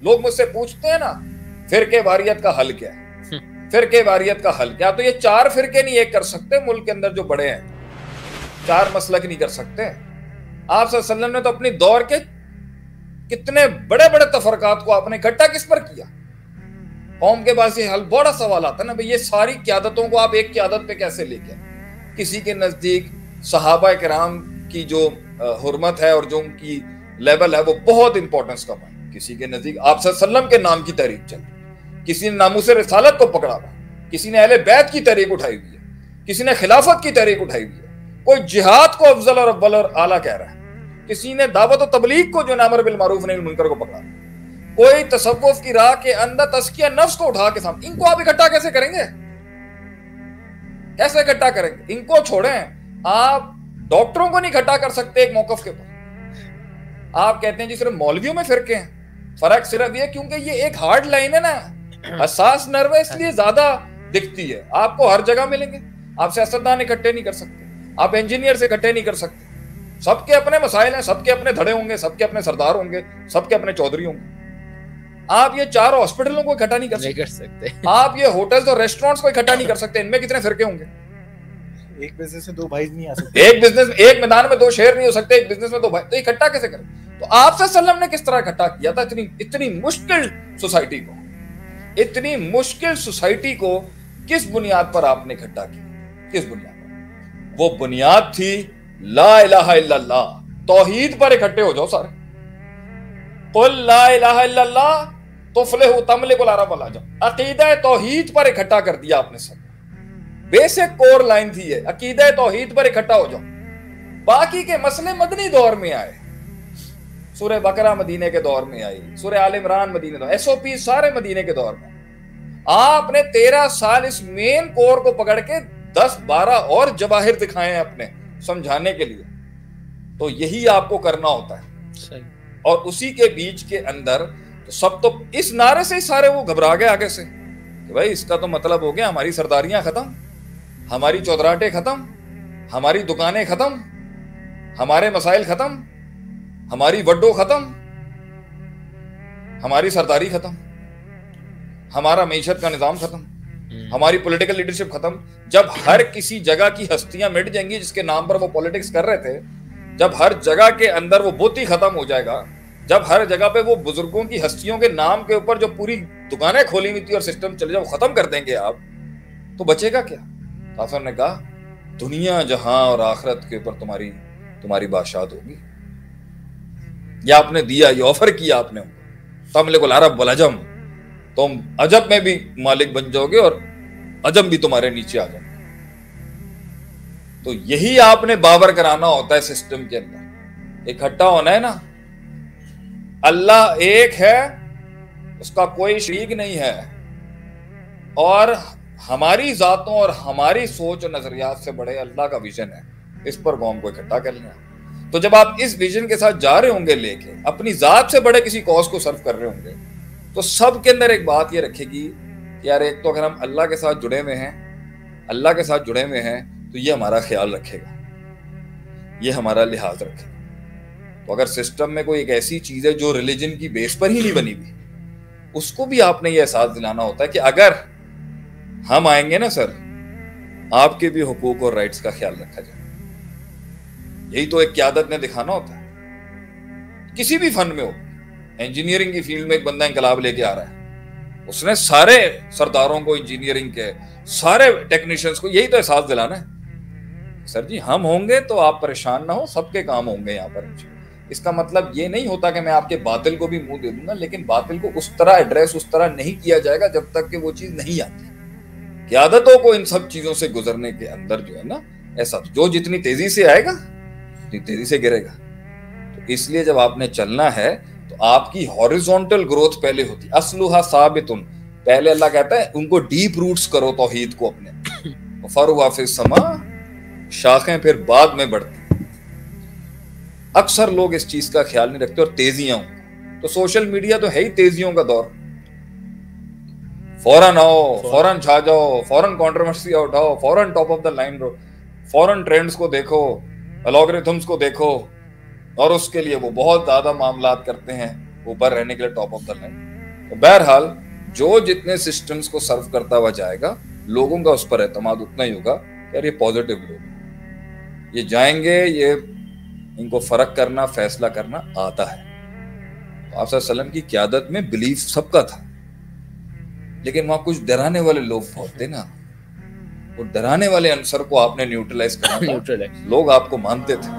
لوگ مجھ سے پوچھتے ہیں نا فرقے واریت کا حل کیا ہے، فرقے واریت کا حل کیا، تو یہ 4 فرقے نہیں ایک کر سکتے ملک کے اندر جو بڑے ہیں، 4 مسلک نہیں کر سکتے۔ آپ صلی اللہ علیہ وسلم نے تو اپنی دور کے کتنے بڑے بڑے تفرقات کو آپ نے اکٹھا کس پر کیا؟ قوم کے پاس یہ حل بڑا سوال آتا ہے نا بھئی، یہ ساری قیادتوں کو آپ ایک قیادت پہ کیسے لے کے؟ کسی کے نزدیک صحابہ کرام کی جو حرمت ہے اور جو ان کی لیول ہے وہ بہت امپورٹنس کا پوائنٹ، کسی کے نزدیک آپ صلی اللہ علیہ وسلم کے نام کی تحریک چل رہی، کسی نے ناموس رسالت کو پکڑا ہوا، کسی نے اہل بیت کی تحریک اٹھائی ہوئی ہے، کسی نے خلافت کی تحریک اٹھائی ہوئی ہے، کوئی جہاد کو افضل اور اول اور اعلیٰ کہہ رہا ہے، کسی نے دعوت و تبلیغ کو جو امر بالمعروف نہی منکر کو پکڑا، کوئی تصوف کی راہ کے اندر تزکیہ نفس کو اٹھا کے سامنے۔ ان کو آپ اکٹھا کیسے کریں گے؟ کیسے اکٹھا کریں گے؟ ان کو چھوڑیں، آپ ڈاکٹروں کو نہیں اکٹھا کر سکتے ایک موقف کے اوپر۔ آپ کہتے ہیں جی صرف مولویوں میں فرقے ہیں، فرق صرف یہ کیونکہ یہ ایک ہارڈ لائن ہے نا، حساس نرو ہے، اس لیے زیادہ دکھتی ہے۔ آپ کو ہر جگہ ملیں گے، آپ سیاستدان اکٹھے نہیں کر سکتے، آپ انجینئر سے اکٹھے نہیں کر سکتے، سب کے اپنے مسائل ہیں، سب کے اپنے دھڑے ہوں گے، سب کے اپنے سردار ہوں گے، سب کے اپنے چودھری ہوں گے۔ آپ یہ 4 ہاسپٹلوں کو اکٹھا نہیں کر سکتے، آپ یہ ہوٹلز اور ریسٹورنٹس کو اکٹھا نہیں کر سکتے، ان میں کتنے فرقے ہوں گے؟ ایک بزنس میں 2 بھائی نہیں آ سکتے، ایک بزنس ایک میدان میں 2 شیر نہیں ہو سکتے، ایک بزنس میں 2 بھائی، تو اکٹھا کیسے کریں؟ تو آپ صلی اللہ علیہ وسلم نے کس طرح اکٹھا کیا تھا اتنی مشکل سوسائٹی کو؟ اتنی مشکل سوسائٹی کو کس بنیاد پر آپ نے اکٹھا کیا؟ کس بنیاد پر؟ وہ بنیاد تھی لا الہ الا اللہ، توحید پر اکٹھے ہو جاؤ سارے، قل لا الہ الا اللہ تفلح تملک العرب والعجم، عقیدہ توحید پر اکٹھا کر دیا آپ نے سب، بیسک کور لائن تھی یہ، عقیدہ توحید پر اکٹھا ہو جاؤ۔ باقی کے مسئلے مدنی دور میں آئے، سورہ بقرہ مدینے کے دور میں آئی، سورہ آل عمران مدینے دور، ایس او پی سارے مدینے کے دور میں۔ آپ نے 13 سال اس مین کور کو پکڑ کے 10-12 اور جواہر دکھائے ہیں اپنے سمجھانے کے لیے، تو یہی آپ کو کرنا ہوتا ہے۔ اور اسی کے بیچ کے اندر تو سب تو اس نعرے سے ہی سارے وہ گھبرا گئے آگے سے کہ بھائی اس کا تو مطلب ہو گیا ہماری سرداریاں ختم، ہماری چودراہٹیں ختم، ہماری دکانیں ختم، ہمارے مسائل ختم، ہماری وڈو ختم، ہماری سرداری ختم، ہمارا معیشت کا نظام ختم، ہماری پولیٹیکل لیڈرشپ ختم۔ جب ہر کسی جگہ کی ہستیاں مٹ جائیں گی جس کے نام پر وہ پولیٹکس کر رہے تھے، جب ہر جگہ کے اندر وہ بت ہی ختم ہو جائے گا، جب ہر جگہ پہ وہ بزرگوں کی ہستیوں کے نام کے اوپر جو پوری دکانیں کھولی ہوئی تھی اور سسٹم چلے جائے وہ ختم کر دیں گے آپ، تو بچے گا کیا؟ کافر نے کہا دنیا جہاں اور آخرت کے اوپر تمہاری بادشاہت ہوگی۔ یہ آپ نے دیا، یہ آفر کیا آپ نے، تملک العرب والعجم، تم عجب میں بھی مالک بن جاؤ گے اور عجم بھی تمہارے نیچے آ جائیں گے۔ تو یہی آپ نے باور کرانا ہوتا ہے سسٹم کے اندر، اکٹھا ہونا ہے نا۔ اللہ ایک ہے، اس کا کوئی شریک نہیں ہے، اور ہماری ذاتوں اور ہماری سوچ اور نظریات سے بڑے اللہ کا ویژن ہے، اس پر قوم کو اکٹھا کر لیا۔ تو جب آپ اس ویژن کے ساتھ جا رہے ہوں گے لے کے، اپنی ذات سے بڑے کسی کاز کو سرو کر رہے ہوں گے، تو سب کے اندر ایک بات یہ رکھے گی کہ یار ایک تو اگر ہم اللہ کے ساتھ جڑے ہوئے ہیں، اللہ کے ساتھ جڑے ہوئے ہیں تو یہ ہمارا خیال رکھے گا، یہ ہمارا لحاظ رکھے گا۔ تو اگر سسٹم میں کوئی ایک ایسی چیز ہے جو ریلیجن کی بیس پر ہی نہیں بنی ہوئی، اس کو بھی آپ نے یہ احساس دلانا ہوتا ہے کہ اگر ہم آئیں گے نا سر، آپ کے بھی حقوق اور رائٹس کا خیال رکھا جائے۔ یہی تو ایک قیادت نے دکھانا ہوتا ہے، کسی بھی فن میں ہو۔ انجینئرنگ کی فیلڈ میں ایک بندہ انقلاب لے کے آ رہا ہے، اس نے سارے سرداروں کو، انجینئرنگ کے سارے ٹیکنیشینز کو یہی تو احساس دلانا ہے، سر جی ہم ہوں گے تو آپ پریشان نہ ہو، سب کے کام ہوں گے یہاں پر۔ اس کا مطلب یہ نہیں ہوتا کہ میں آپ کے باطل کو بھی منہ دے دوں گا، لیکن باطل کو اس طرح ایڈریس اس طرح نہیں کیا جائے گا جب تک کہ وہ چیز نہیں آتی۔ قیادتوں کو ان سب چیزوں سے گزرنے کے اندر جو ہے نا، ایسا جو جتنی تیزی سے آئے گا اتنی تیزی سے گرے گا۔ تو اس لیے جب آپ نے چلنا ہے تو آپ کی ہاریزونٹل گروتھ پہلے ہوتی، اصلھا ثابتن، پہلے اللہ کہتا ہے ان کو ڈیپ روٹس کرو توحید کو اپنے، فرعها فی السماء، شاخیں پھر بعد میں بڑھتی۔ اکثر لوگ اس چیز کا خیال نہیں رکھتے اور تیزیاں ہوں، تو سوشل میڈیا تو ہے ہی تیزیوں کا دور، فوراً آؤ، فوراً چھا جاؤ، فوراً کنٹروورسی اٹھاؤ، فوراً ٹاپ آف دا لائن رہو، فوراً ٹرینڈز کو دیکھو، الگورتھمز کو دیکھو، اور اس کے لیے وہ بہت زیادہ معاملات کرتے ہیں، اوپر رہنے کے لیے ٹاپ آف دا لائن. تو بہرحال جو جتنے سسٹمز کو سرو کرتا ہوا جائے گا لوگوں کا اس پر اعتماد اتنا ہی ہوگا کہ یار یہ پازیٹیو لوگ یہ جائیں گے, یہ ان کو فرق کرنا فیصلہ کرنا آتا ہے. تو آپ صلی اللہ علیہ وسلم کی قیادت میں بلیف سب کا تھا, لیکن وہاں کچھ ڈرانے والے لوگ بہت تھے نا. وہ ڈرانے والے عنصر کو آپ نے نیوٹرلائز کرنا تھا. لوگ آپ کو مانتے تھے,